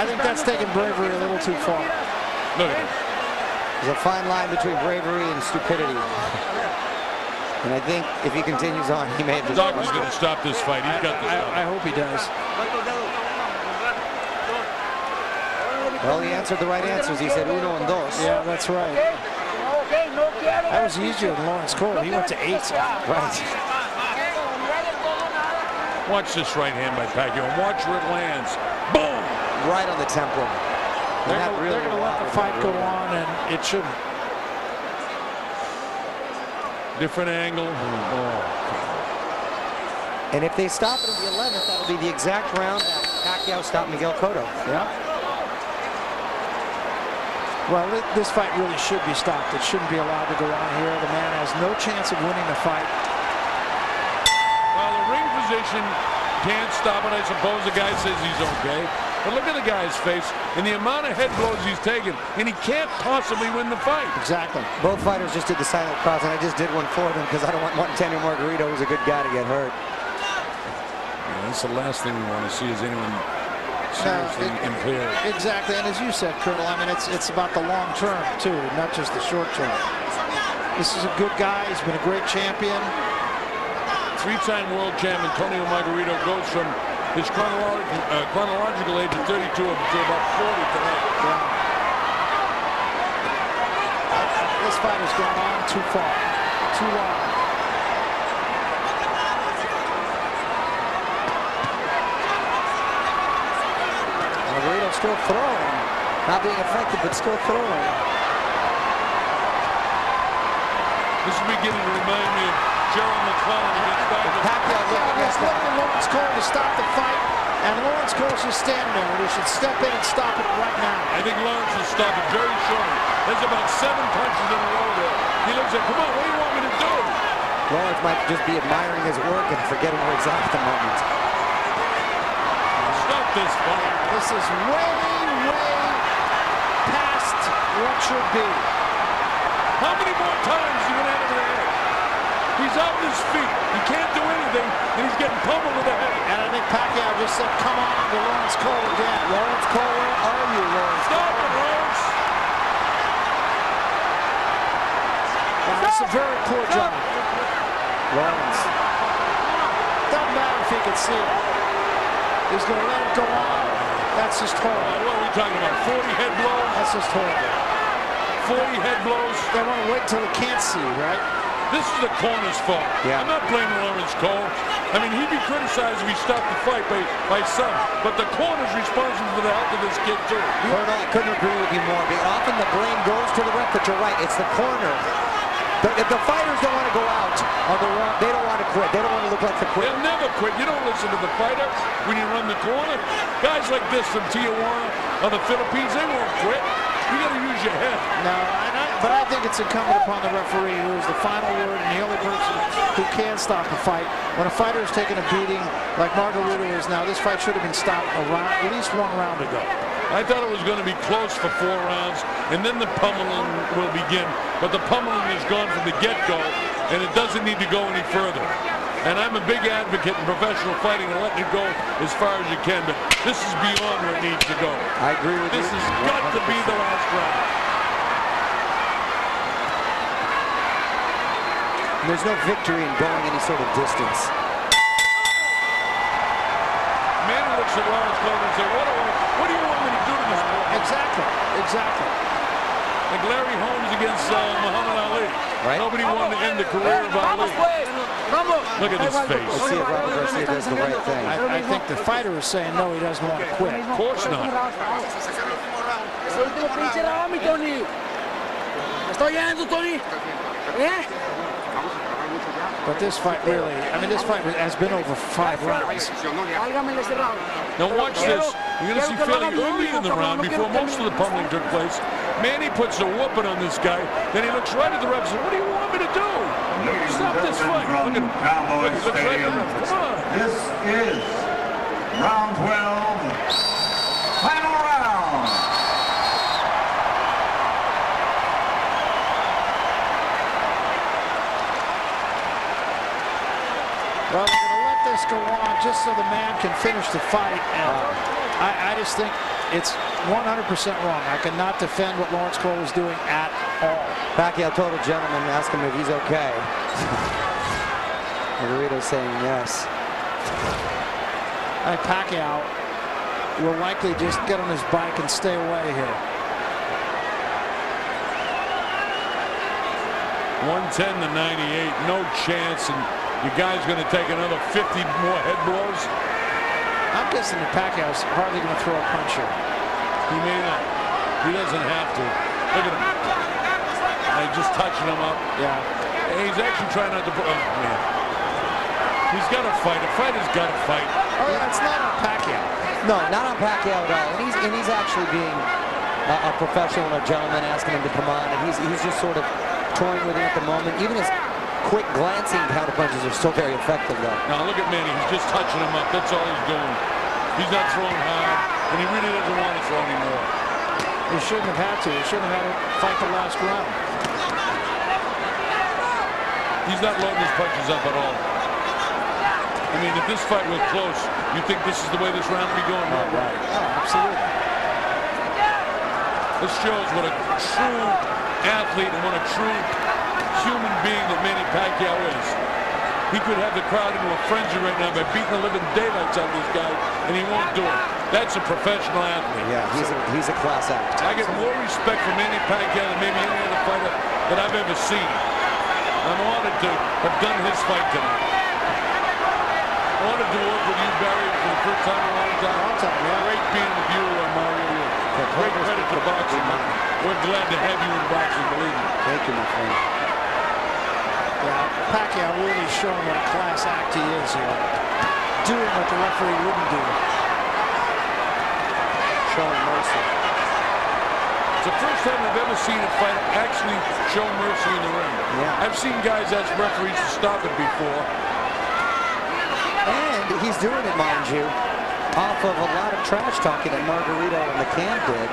I think that's taking bravery a little too far. Look at it. There's a fine line between bravery and stupidity. And I think if he continues on, he may have just... Doctor's going to stop this fight. He's got this. I hope he does. Well, he answered the right answers. He said uno and dos. Yeah, that's right. That was easier than Lawrence Cole. He went to 8. Right. Watch this right hand by Pacquiao. Watch where it lands. Boom! Right on the temple. They're going to let the fight go on, and it shouldn't. Different angle. Oh. And if they stop it on the 11th, that'll be the exact round that Pacquiao stopped Miguel Cotto. Yeah. Well, this fight really should be stopped. It shouldn't be allowed to go on here. The man has no chance of winning the fight. Well, the ring position can't stop it. I suppose the guy says he's okay. But look at the guy's face and the amount of head blows he's taken, and he can't possibly win the fight. Exactly. Both fighters just did the silent cross, and I just did one for them because I don't want Antonio Margarito, who's a good guy, to get hurt. Yeah, that's the last thing we want to see is anyone seriously impaired. Exactly, and as you said, Colonel, I mean, it's about the long term, too, not just the short term. This is a good guy. He's been a great champion. Three-time world champ Antonio Margarito goes from his chronological age of 32 to about 40 tonight. Yeah. This fight has gone on too far, too long. Margarito still throwing. Not being effective, but still throwing. This is beginning to remind me of Gerald McClellan against Douglas. Pacquiao was looking at Lawrence Cole to stop the fight, and Lawrence Cole should stand there, and he should step in and stop it right now. I think Lawrence will stop it very shortly. There's about 7 punches in a row there. He looks like, come on, what do you want me to do? Lawrence might just be admiring his work and forgetting where he's at the moment. Stop this fight. This is way, way past what should be. How many more times are you going to have in the head? He's out on his feet. He can't do anything, and he's getting pummeled with the head. And I think Pacquiao just said, come on to Lawrence Cole again. Lawrence Cole, where are you, Lawrence? Stop it, Lawrence. That's a very poor job. Lawrence. Doesn't matter if he can see it. He's going to let it go on. That's just horrible. What are we talking about? 40 head blows? That's just horrible. 40 head blows? They want to wait until they can't see, right? This is the corner's fault. Yeah. I'm not blaming Lawrence Cole. I mean, he'd be criticized if he stopped the fight by some. But the corner's responsible for the health of this kid, too. Colonel, I couldn't agree with you more. Often the blame goes to the ref, but you're right. It's the corner. If the fighters don't want to go out on the run, they don't want to quit. They don't want to look like the quit. They'll never quit. You don't listen to the fighter when you run the corner. Guys like this from Tijuana or the Philippines, they won't quit. You got to use your head. No, but I think it's incumbent upon the referee, who is the final word and the only person who can stop a fight. When a fighter is taking a beating like Margarito is now, this fight should have been stopped at least 1 round ago. I thought it was going to be close for 4 rounds, and then the pummeling will begin. But the pummeling is gone from the get-go, and it doesn't need to go any further. And I'm a big advocate in professional fighting and letting it go as far as you can, but this is beyond where it needs to go. I agree with you. This has got to be the last round. There's no victory in going any sort of distance. Man looks at Lawrence Cole and says, what do you want me to do to this guy? Exactly. Like Larry Holmes against Muhammad Ali. Right. Nobody wanted to end the career of Ali. Look at his face. Let's see if Robert Garcia does the right thing. I think the fighter is saying no, he doesn't want to quit. Of course not. But this fight really, this fight has been over 5 rounds. Now watch this. You're going to see fairly early in the round, before most of the pummeling took place, Manny puts a whooping on this guy. Then he looks right at the ref and says, what do you want me to do? Stop this fight. Look at him. Look, he looks right at the ref. Come on. This is round 12. Final round. Well, they're going to let this go on just so the man can finish the fight. And I just think it's 100% wrong. I cannot defend what Lawrence Cole was doing at all. Pacquiao told a gentleman, ask him if he's okay. Margarito saying yes. I think Pacquiao will likely just get on his bike and stay away here. 110 to 98, no chance, and you guy's going to take another 50 more head blows. I'm guessing that Pacquiao's hardly going to throw a punch here. He may not. He doesn't have to. Look at him. Just touching him up. Yeah. He's actually trying not to. Oh, man. He's got to fight. A fighter's got to fight. Oh, yeah, it's not on Pacquiao. No, not on Pacquiao at all. And he's actually being a professional and a gentleman, asking him to come on. And he's just sort of toying with him at the moment. Even his quick glancing counter punches are still very effective, though. Now look at Manny. He's just touching him up. That's all he's doing. He's not throwing hard, and he really doesn't want to throw anymore. He shouldn't have had to. He shouldn't have had to fight the last round. He's not loading his punches up at all. I mean, if this fight was close, you think this is the way this round would be going? Oh, right. Oh, absolutely. This shows what a true athlete and what a true human being that Manny Pacquiao is. He could have the crowd into a frenzy right now by beating the living daylights out of this guy, and he won't do it. That's a professional athlete. Yeah, he's a class act. I get more respect for Manny Pacquiao than maybe any other fighter that I've ever seen. I'm honored to have done his fight tonight. Honored to work with you, Barry, for the first time in a long time. Yeah. Great being with you, Mario. Great credit to boxing. We're glad to have you in boxing, believe me. Thank you, my friend. Yeah, Pacquiao really showing what a class act he is here. Doing what the referee wouldn't do. Showing mercy. It's the first time I've ever seen a fighter actually show mercy in the ring. Yeah. I've seen guys ask referees to stop it before. And he's doing it, mind you, off of a lot of trash talking that Margarito and the camp did,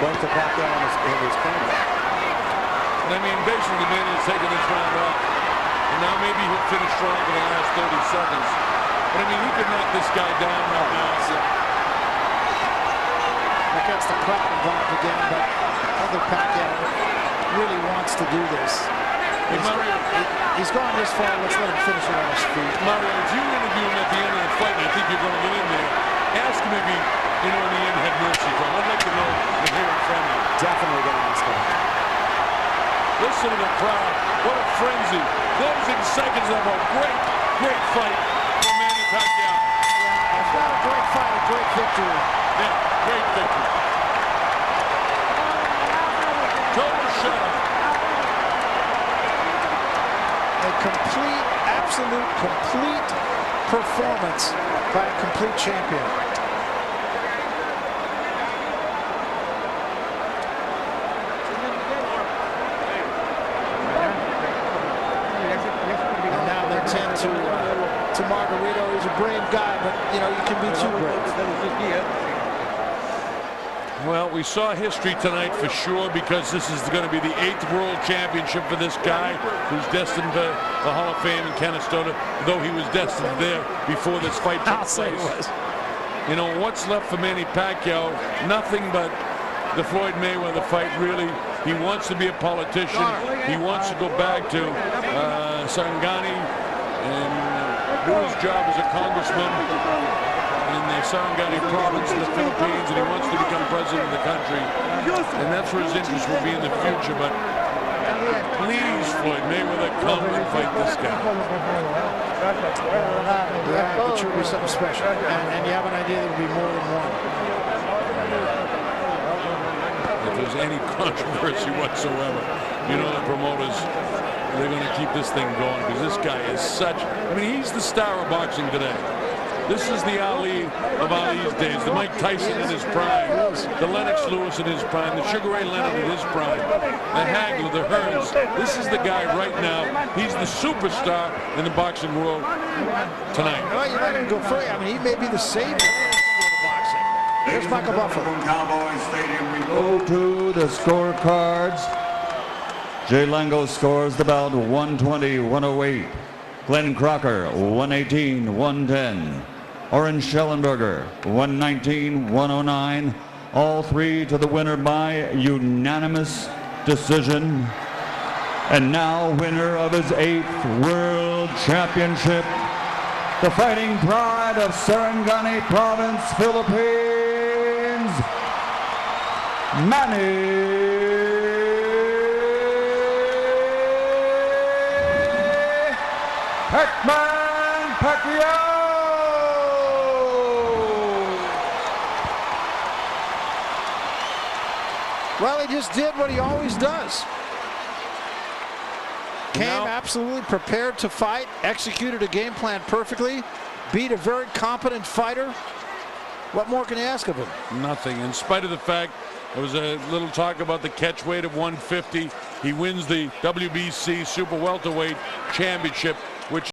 both to Pacquiao and his corner. And I mean, basically, Manny has taken this round off. And now maybe he'll finish strong for the last 30 seconds. But I mean, he could knock this guy down right now. That gets the crowd involved again, but I don't think Pacquiao really wants to do this. Hey, Mario, He's gone this far. Let's let him finish it on his feet. Mario, if you interview him at the end of the fight, and I think you're going to get in there, ask him if he, in the end, had mercy for him. I'd like to know and hear it from him. Definitely going to ask him. Listen to the crowd. What a frenzy. Closing seconds of a great, great fight for Manny Pacquiao. Yeah, it's not a great fight, a great victory. Yeah, great victory. Total shutout. A complete, absolute, complete performance by a complete champion. And now they tend to Margarito. He's a brave guy, but you know you can be too brave. Well, we saw history tonight for sure, because this is going to be the 8th World Championship for this guy who's destined for the Hall of Fame in Canastota, though he was destined there before this fight took place. You know, what's left for Manny Pacquiao? Nothing but the Floyd Mayweather fight, really. He wants to be a politician. He wants to go back to Sarangani and do his job as a congressman in the Sarangani province in the Philippines, and he wants to become president of the country. And that's where his interest will be in the future. But please, Floyd Mayweather, come and fight this guy. Yeah, it should be something special. And you have an idea there will be more than one. If there's any controversy whatsoever, you know the promoters, they're going to keep this thing going, because this guy is such, I mean, he's the star of boxing today. This is the Ali of Ali's days, the Mike Tyson in his prime, the Lennox Lewis in his prime, the Sugar Ray Leonard in his prime, the Hagler, the Hearns. This is the guy right now. He's the superstar in the boxing world tonight. Well, you let him go free. I mean, he may be the savior of boxing. Here's Michael Buffer. Cowboy Stadium, we Go to the scorecards. Jay Lango scores the bout 120-108. Glenn Crocker 118-110. Oren Schellenberger 119-109. all three to the winner by unanimous decision. And now winner of his 8th World Championship, the fighting pride of Sarangani Province, Philippines, Manny Pacquiao. Well, he just did what he always does. Came absolutely prepared to fight, executed a game plan perfectly, beat a very competent fighter. What more can you ask of him? Nothing. In spite of the fact there was a little talk about the catch weight of 150, he wins the WBC Super Welterweight Championship, which